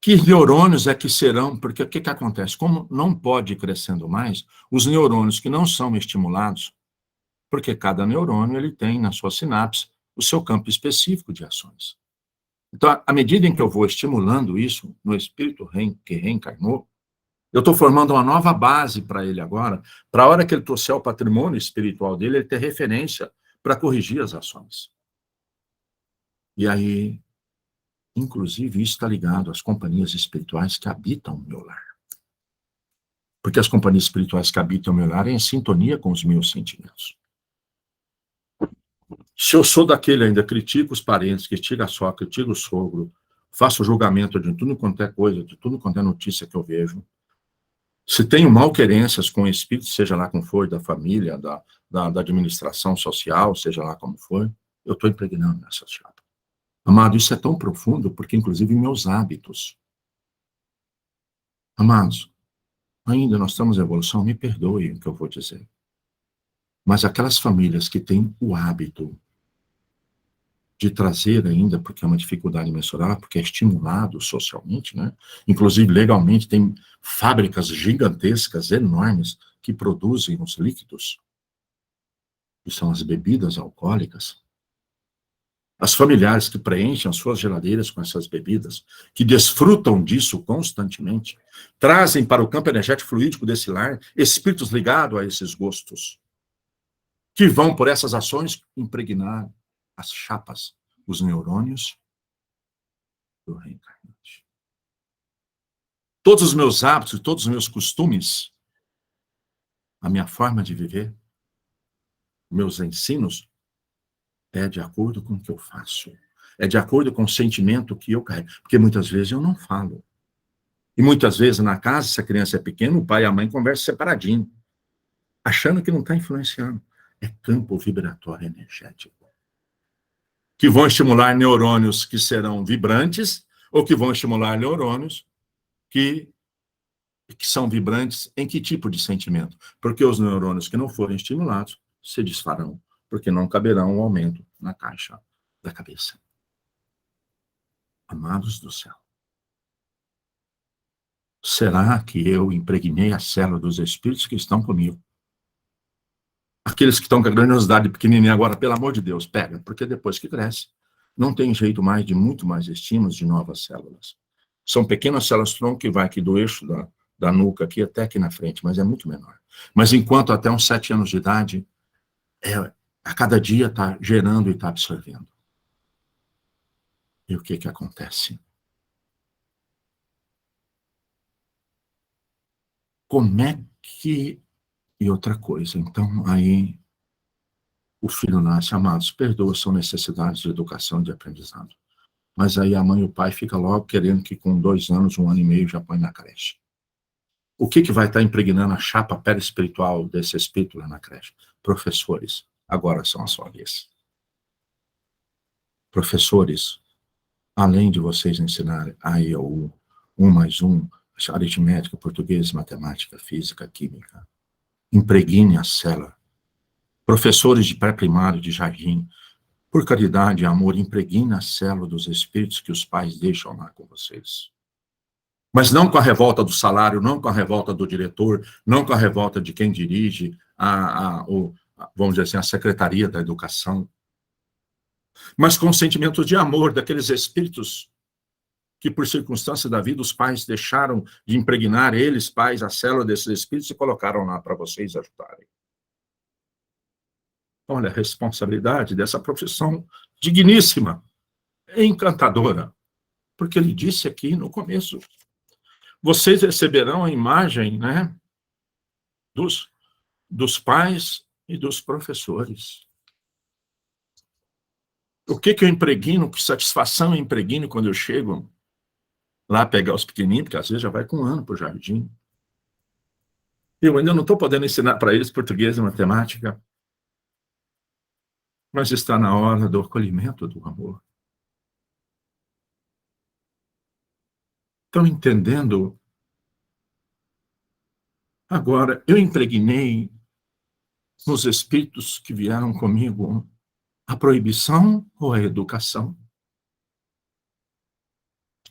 que neurônios é que serão, porque o que acontece? Como não pode ir crescendo mais, os neurônios que não são estimulados, porque cada neurônio ele tem na sua sinapse o seu campo específico de ações. Então, à medida em que eu vou estimulando isso no espírito que reencarnou, eu estou formando uma nova base para ele agora, para a hora que ele trouxer o patrimônio espiritual dele, ele ter referência para corrigir as ações. E aí, inclusive, isso está ligado às companhias espirituais que habitam o meu lar. Porque as companhias espirituais que habitam o meu lar é em sintonia com os meus sentimentos. Se eu sou daquele ainda, critico os parentes, critico a sogra, critico o sogro, faço julgamento de tudo quanto é coisa, de tudo quanto é notícia que eu vejo, se tenho malquerências com o espírito, seja lá como for, da família, da administração social, seja lá como for, eu estou impregnando nessa chapa. Amado, isso é tão profundo, porque inclusive meus hábitos. Amados, ainda nós estamos em evolução, me perdoem o que eu vou dizer. Mas aquelas famílias que têm o hábito de trazer ainda, porque é uma dificuldade mensurável, porque é estimulado socialmente, né? Inclusive, legalmente, tem fábricas gigantescas, enormes, que produzem os líquidos, que são as bebidas alcoólicas. As familiares que preenchem as suas geladeiras com essas bebidas, que desfrutam disso constantemente, trazem para o campo energético fluídico desse lar espíritos ligados a esses gostos, que vão, por essas ações, impregnar as chapas, os neurônios do reencarnante. Todos os meus hábitos, todos os meus costumes, a minha forma de viver, meus ensinos, é de acordo com o que eu faço. É de acordo com o sentimento que eu carrego. Porque muitas vezes eu não falo. E muitas vezes na casa, se a criança é pequena, o pai e a mãe conversam separadinho, achando que não está influenciando. É campo vibratório energético. Que vão estimular neurônios que serão vibrantes, ou que vão estimular neurônios que são vibrantes em que tipo de sentimento? Porque os neurônios que não forem estimulados se desfarão, porque não caberão um aumento na caixa da cabeça. Amados do céu, será que eu impregnei a célula dos espíritos que estão comigo? Aqueles que estão com a grandiosidade pequenininha agora, pelo amor de Deus, pega, porque depois que cresce, não tem jeito mais de muito mais estímulos de novas células. São pequenas células tronco que vai aqui do eixo da nuca aqui até aqui na frente, mas é muito menor. Mas enquanto até uns 7 anos de idade, a cada dia está gerando e está absorvendo. E o que acontece? Como é que... E outra coisa, então, aí o filho nasce, amados, perdoa, são necessidades de educação e de aprendizado. Mas aí a mãe e o pai ficam logo querendo que com 2 anos, 1 ano e meio, já põe na creche. O que vai estar impregnando a chapa perispiritual desse espírito lá na creche? Professores. Agora são a sua vez. Professores, além de vocês ensinarem A, E, U, 1 mais 1, aritmética, português, matemática, física, química, impregne a cela. Professores de pré-primário, de jardim, por caridade e amor, impregne a célula dos espíritos que os pais deixam lá com vocês. Mas não com a revolta do salário, não com a revolta do diretor, não com a revolta de quem dirige vamos dizer assim, a Secretaria da Educação, mas com sentimentos de amor daqueles espíritos que, por circunstância da vida, os pais deixaram de impregnar eles, pais, a célula desses espíritos e colocaram lá para vocês ajudarem. Olha a responsabilidade dessa profissão digníssima, encantadora, porque ele disse aqui no começo, vocês receberão a imagem, né, dos pais e dos professores. O que eu impregno, que satisfação eu impregno quando eu chego lá pegar os pequenininhos, porque às vezes já vai com 1 ano para o jardim. Eu ainda não estou podendo ensinar para eles português e matemática, mas está na hora do acolhimento do amor. Estão entendendo? Agora, eu impregnei nos espíritos que vieram comigo a proibição ou a educação?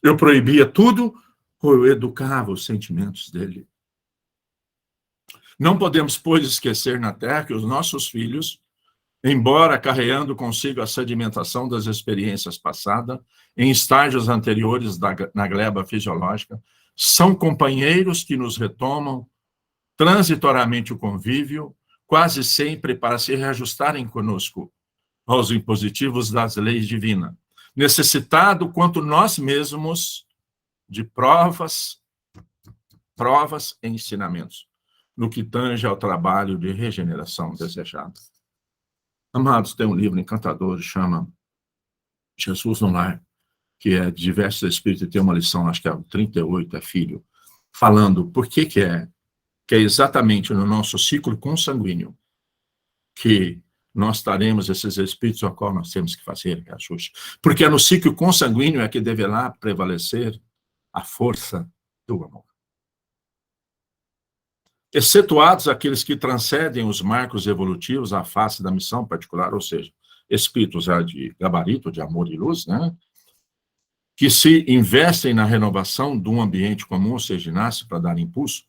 Eu proibia tudo ou eu educava os sentimentos dele? Não podemos, pois, esquecer na Terra que os nossos filhos, embora carregando consigo a sedimentação das experiências passadas, em estágios anteriores na gleba fisiológica, são companheiros que nos retomam transitoriamente o convívio, quase sempre para se reajustarem conosco aos impositivos das leis divinas, necessitado quanto nós mesmos de provas e ensinamentos, no que tange ao trabalho de regeneração desejado. Amados, tem um livro encantador, chama Jesus no Lar, que é de diversos espíritos, e tem uma lição, acho que é 38, é filho, falando por que é exatamente no nosso ciclo consanguíneo que nós taremos esses espíritos ao qual nós temos que fazer reajuste. Porque é no ciclo consanguíneo é que deverá prevalecer a força do amor. Excetuados aqueles que transcendem os marcos evolutivos à face da missão particular, ou seja, espíritos de gabarito, de amor e luz, né? Que se investem na renovação de um ambiente comum, ou seja, nasce para dar impulso,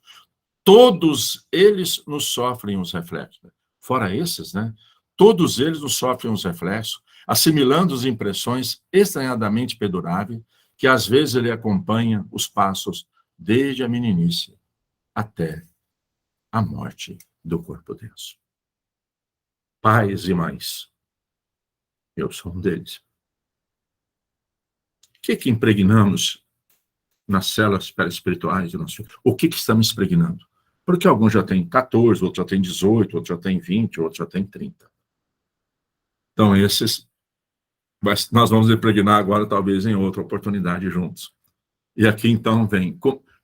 todos eles nos sofrem os reflexos. Fora esses, né? Todos eles nos sofrem os reflexos, assimilando as impressões estranhadamente perduráveis, que às vezes ele acompanha os passos desde a meninice até a morte do corpo denso. Pais e mães, eu sou um deles. O que impregnamos nas células perispirituais do nosso filho? O que estamos impregnando? Porque alguns já têm 14, outros já têm 18, outros já têm 20, outros já têm 30. Então, esses nós vamos impregnar agora, talvez, em outra oportunidade juntos. E aqui, então, vem.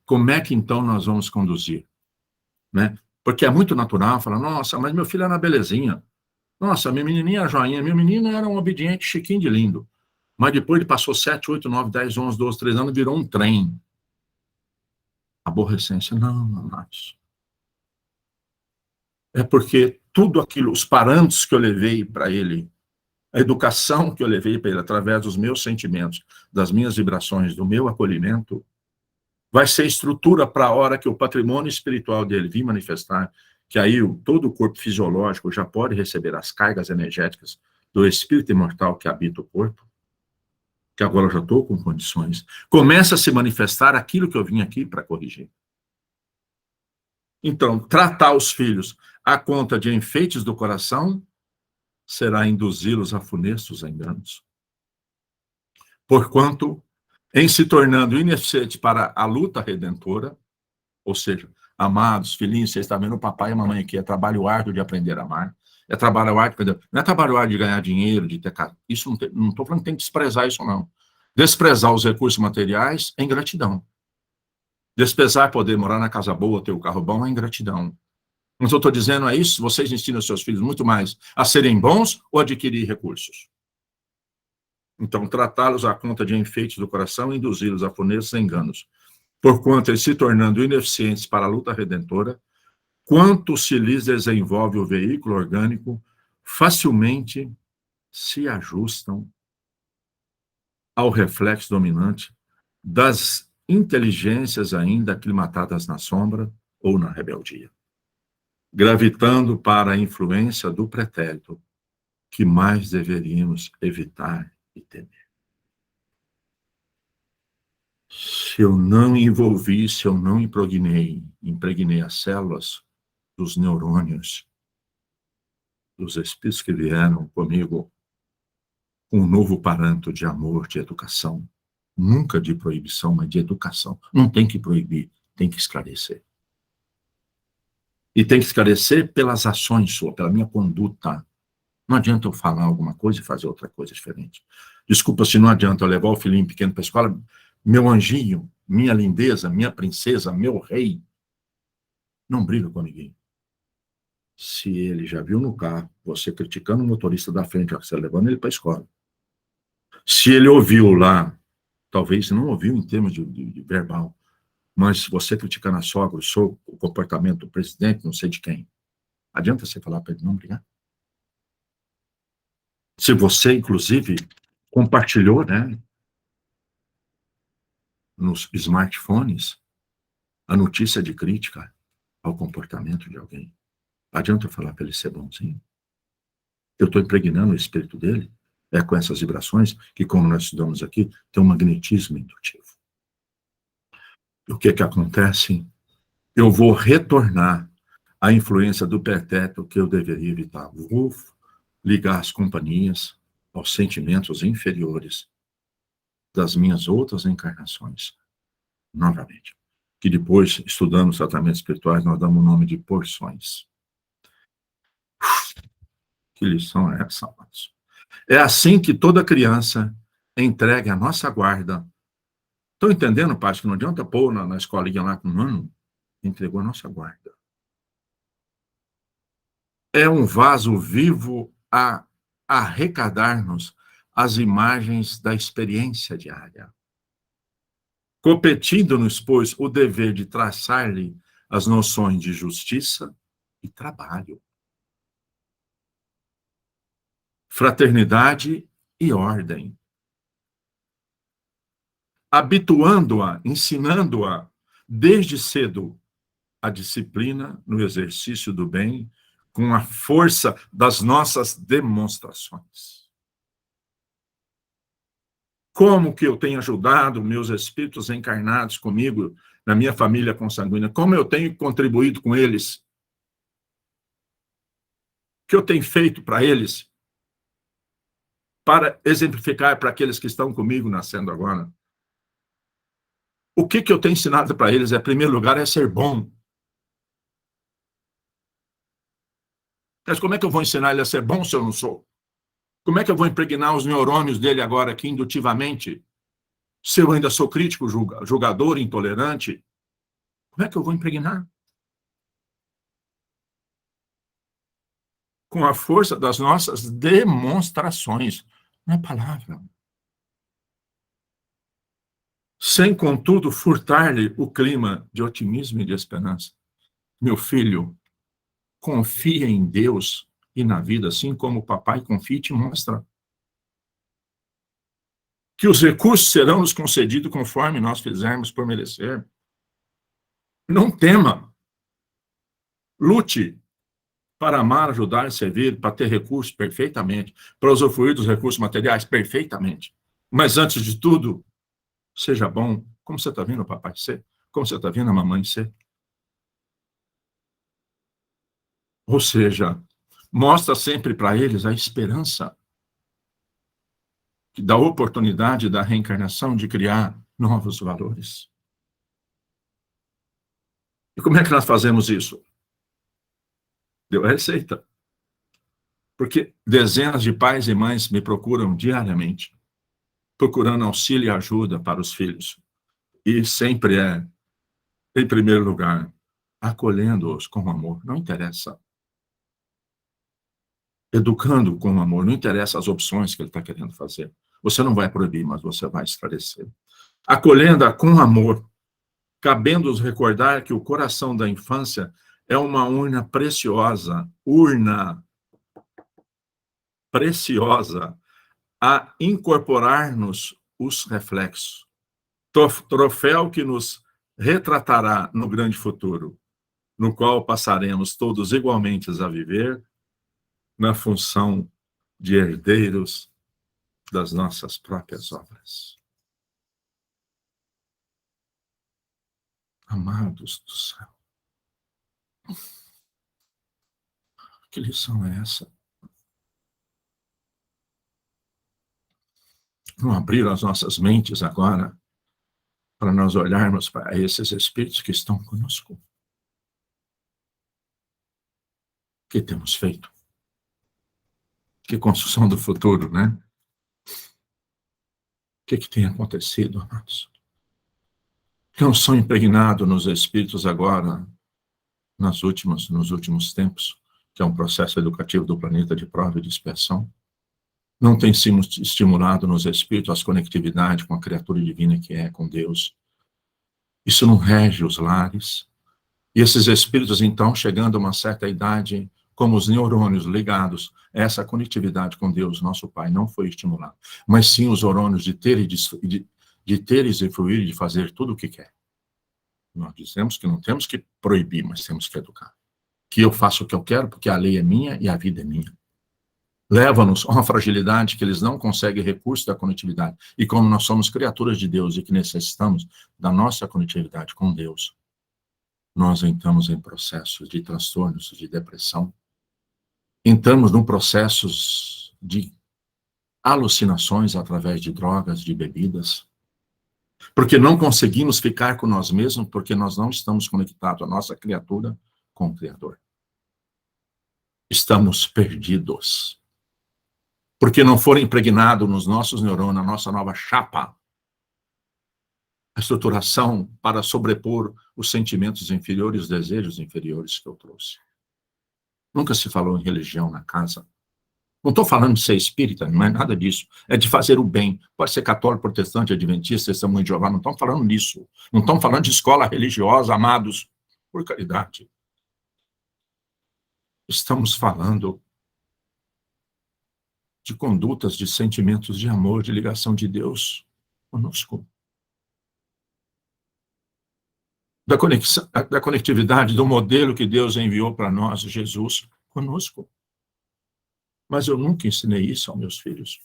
Como é que, então, nós vamos conduzir? Né? Porque é muito natural falar, nossa, mas meu filho era uma belezinha. Nossa, minha menininha era joinha. Meu menino era um obediente chiquinho de lindo. Mas depois ele passou 7, 8, 9, 10, 11, 12, 13 anos, virou um trem. Aborrecência. Não, amados. É porque tudo aquilo, os parâmetros que eu levei para ele, a educação que eu levei para ele através dos meus sentimentos, das minhas vibrações, do meu acolhimento, vai ser estrutura para a hora que o patrimônio espiritual dele vir manifestar, que aí todo o corpo fisiológico já pode receber as cargas energéticas do espírito imortal que habita o corpo, que agora eu já estou com condições, começa a se manifestar aquilo que eu vim aqui para corrigir. Então, tratar os filhos à conta de enfeites do coração será induzi-los a funestos enganos. Porquanto, em se tornando ineficiente para a luta redentora, ou seja, amados, filhinhos, vocês estão vendo o papai e a mamãe aqui, é trabalho árduo de aprender a amar, é trabalho árduo, não é trabalho árduo de ganhar dinheiro, de ter casa. Isso não estou falando que tem que desprezar isso, não. Desprezar os recursos materiais é ingratidão. Desprezar poder morar na casa boa, ter o carro bom é ingratidão. Mas eu estou dizendo é isso, vocês ensinam seus filhos muito mais a serem bons ou adquirir recursos. Então, tratá-los à conta de enfeites do coração e induzi-los a fornecer enganos, porquanto eles se tornando ineficientes para a luta redentora, quanto se lhes desenvolve o veículo orgânico, facilmente se ajustam ao reflexo dominante das inteligências ainda aclimatadas na sombra ou na rebeldia, gravitando para a influência do pretérito, que mais deveríamos evitar e temer. Se eu não envolvi, se eu não impregnei as células dos neurônios, dos espíritos que vieram comigo, um novo parâmetro de amor, de educação, nunca de proibição, mas de educação. Não tem que proibir, tem que esclarecer. E tem que esclarecer pelas ações suas, pela minha conduta. Não adianta eu falar alguma coisa e fazer outra coisa diferente. Desculpa se não adianta eu levar o filhinho pequeno para a escola, meu anjinho, minha lindeza, minha princesa, meu rei, não briga com ninguém. Se ele já viu no carro, você criticando o motorista da frente, você levando ele para a escola. Se ele ouviu lá, talvez não ouviu em termos de verbal, mas se você criticando a sogra, o comportamento do presidente, não sei de quem, adianta você falar para ele não brigar? Se você, inclusive, compartilhou, né, nos smartphones, a notícia de crítica ao comportamento de alguém, adianta eu falar para ele ser bonzinho? Eu estou impregnando o espírito dele, com essas vibrações, que como nós estudamos aqui, tem um magnetismo indutivo. O que acontece? Eu vou retornar à influência do pretérito que eu deveria evitar. Vou ligar as companhias aos sentimentos inferiores das minhas outras encarnações, novamente. Que depois, estudando os tratamentos espirituais, nós damos o nome de porções. Que lição é essa, amados? É assim que toda criança entregue a nossa guarda. Estão entendendo, pai, que não adianta pôr na escolinha lá com um ano? Entregou a nossa guarda. É um vaso vivo a arrecadar-nos as imagens da experiência diária. Competindo-nos, pois, o dever de traçar-lhe as noções de justiça e trabalho, fraternidade e ordem, habituando-a, ensinando-a, desde cedo, a disciplina no exercício do bem, com a força das nossas demonstrações. Como que eu tenho ajudado meus espíritos encarnados comigo, na minha família consanguínea? Como eu tenho contribuído com eles? O que eu tenho feito para eles? Para exemplificar para aqueles que estão comigo nascendo agora. O que eu tenho ensinado para eles, em primeiro lugar, é ser bom. Mas como é que eu vou ensinar ele a ser bom se eu não sou? Como é que eu vou impregnar os neurônios dele agora aqui indutivamente? Se eu ainda sou crítico, julgador, intolerante, como é que eu vou impregnar? Com a força das nossas demonstrações, não é palavra. Sem, contudo, furtar-lhe o clima de otimismo e de esperança. Meu filho, confia em Deus e na vida, assim como o papai confia e te mostra. Que os recursos serão nos concedidos conforme nós fizermos por merecer. Não tema. Lute para amar, ajudar e servir, para ter recursos perfeitamente, para usufruir dos recursos materiais perfeitamente. Mas, antes de tudo, seja bom, como você está vendo o papai ser, como você está vendo a mamãe ser. Ou seja, mostra sempre para eles a esperança da oportunidade da reencarnação de criar novos valores. E como é que nós fazemos isso? Deu a receita. Porque dezenas de pais e mães me procuram diariamente. procurando auxílio e ajuda para os filhos. E sempre em primeiro lugar, acolhendo-os com amor. Não interessa. Educando com amor. Não interessa as opções que ele está querendo fazer. Você não vai proibir, mas você vai esclarecer. Acolhendo-a com amor, cabendo-os recordar que o coração da infância é uma urna preciosa, a incorporar-nos os reflexos. Troféu que nos retratará no grande futuro, no qual passaremos todos igualmente a viver na função de herdeiros das nossas próprias obras. Amados do céu, que lição é essa? Não abrir as nossas mentes agora para nós olharmos para esses espíritos que estão conosco. O que temos feito? Que construção do futuro, né? O que tem acontecido, amados? Que não são impregnados nos espíritos agora, nos últimos tempos, que é um processo educativo do planeta de prova e de expiação. Não tem sido estimulado nos espíritos as conectividade com a criatura divina que é, com Deus. Isso não rege os lares. E esses espíritos, então, chegando a uma certa idade, como os neurônios ligados a essa conectividade com Deus, nosso Pai, não foi estimulado. Mas sim os neurônios de ter e usufruir e de fazer tudo o que quer. Nós dizemos que não temos que proibir, mas temos que educar. Que eu faço o que eu quero, porque a lei é minha e a vida é minha. Leva-nos a uma fragilidade que eles não conseguem recurso da conectividade. E como nós somos criaturas de Deus e que necessitamos da nossa conectividade com Deus, nós entramos em processos de transtornos, de depressão. Entramos num processos de alucinações através de drogas, de bebidas, porque não conseguimos ficar com nós mesmos, porque nós não estamos conectados à nossa criatura com o Criador. Estamos perdidos. Porque não foram impregnados nos nossos neurônios, na nossa nova chapa, a estruturação para sobrepor os sentimentos inferiores, os desejos inferiores que eu trouxe. Nunca se falou em religião na casa. Não estou falando de ser espírita, não é nada disso. É de fazer o bem. Pode ser católico, protestante, adventista, testemunho de Jeová, não estamos falando disso. Não estamos falando de escola religiosa, amados, por caridade. Estamos falando de condutas, de sentimentos de amor, de ligação de Deus conosco. Da conectividade, do modelo que Deus enviou para nós, Jesus, conosco. Mas eu nunca ensinei isso aos meus filhos.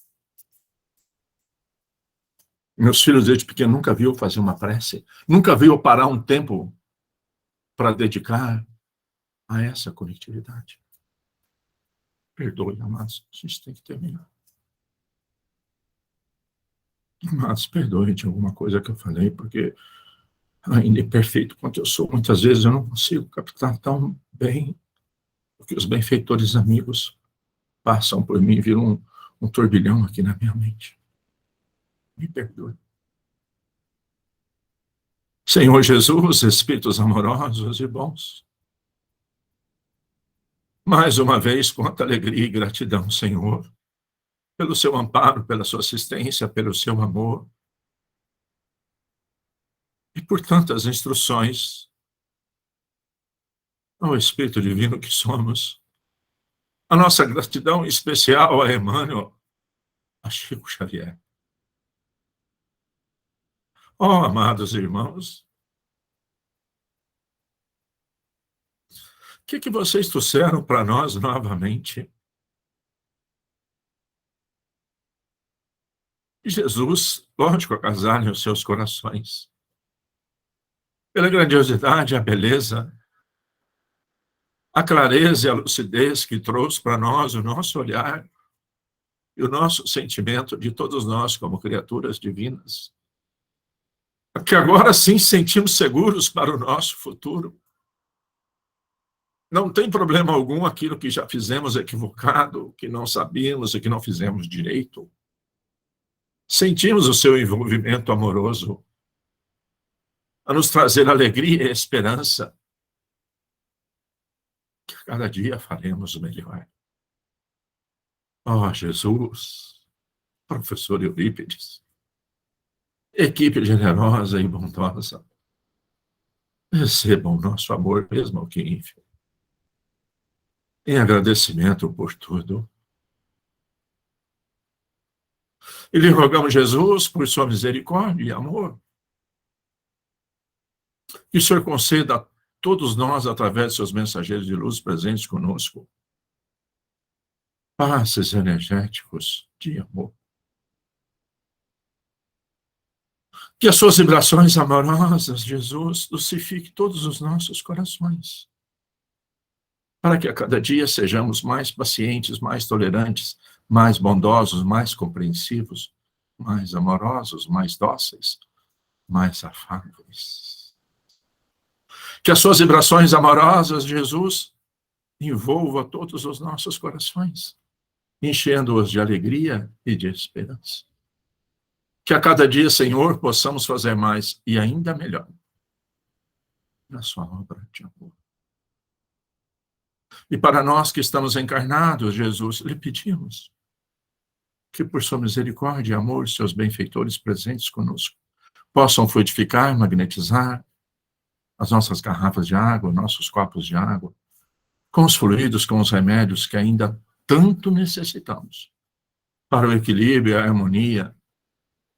Meus filhos, desde pequeno, nunca viu fazer uma prece, nunca viu parar um tempo para dedicar a essa conectividade. Perdoe, amados, a gente tem que terminar. Mas perdoe de alguma coisa que eu falei, porque ainda imperfeito quanto eu sou, muitas vezes eu não consigo captar tão bem o que os benfeitores amigos passam por mim, viram um turbilhão aqui na minha mente. Me perdoe. Senhor Jesus, Espíritos amorosos e bons, mais uma vez, quanta alegria e gratidão, Senhor, pelo seu amparo, pela sua assistência, pelo seu amor, e por tantas instruções ao Espírito Divino que somos. A nossa gratidão especial a Emmanuel, a Chico Xavier. Oh, amados irmãos, o que vocês trouxeram para nós novamente? Jesus, lógico, agasalha os seus corações. Pela grandiosidade, a beleza, a clareza e a lucidez que trouxe para nós o nosso olhar e o nosso sentimento de todos nós como criaturas divinas. Que agora sim sentimos seguros para o nosso futuro. Não tem problema algum aquilo que já fizemos equivocado, que não sabíamos e que não fizemos direito. Sentimos o seu envolvimento amoroso a nos trazer alegria e esperança, que cada dia faremos melhor. Ó Jesus, professor Eurípides, equipe generosa e bondosa, recebam nosso amor mesmo que ínfimo. Em agradecimento por tudo. E lhe rogamos, Jesus, por sua misericórdia e amor, que o Senhor conceda a todos nós, através de seus mensageiros de luz presentes conosco, passes energéticos de amor. Que as suas vibrações amorosas, Jesus, dulcifique todos os nossos corações, para que a cada dia sejamos mais pacientes, mais tolerantes, mais bondosos, mais compreensivos, mais amorosos, mais dóceis, mais afáveis. Que as suas vibrações amorosas, Jesus, envolva todos os nossos corações, enchendo-os de alegria e de esperança. Que a cada dia, Senhor, possamos fazer mais e ainda melhor na sua obra de amor. E para nós que estamos encarnados, Jesus, lhe pedimos que por sua misericórdia e amor, seus benfeitores presentes conosco, possam fluidificar, magnetizar as nossas garrafas de água, nossos copos de água, com os fluidos, com os remédios que ainda tanto necessitamos para o equilíbrio e a harmonia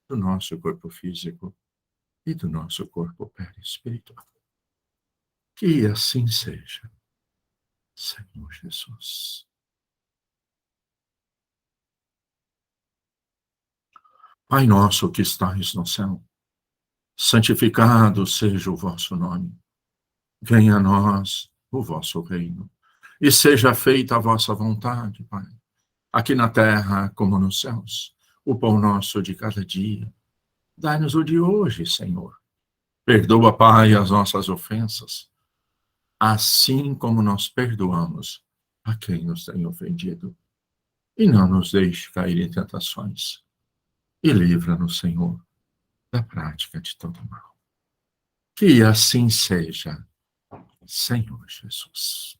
do nosso corpo físico e do nosso corpo perispiritual. Que assim seja, Senhor Jesus. Pai nosso que estais no céu, santificado seja o vosso nome. Venha a nós o vosso reino. E seja feita a vossa vontade, Pai, aqui na terra como nos céus. O pão nosso de cada dia. Dai-nos o de hoje, Senhor. Perdoa, Pai, as nossas ofensas, assim como nós perdoamos a quem nos tem ofendido. E não nos deixe cair em tentações. E livra-nos, Senhor, da prática de todo mal. Que assim seja, Senhor Jesus.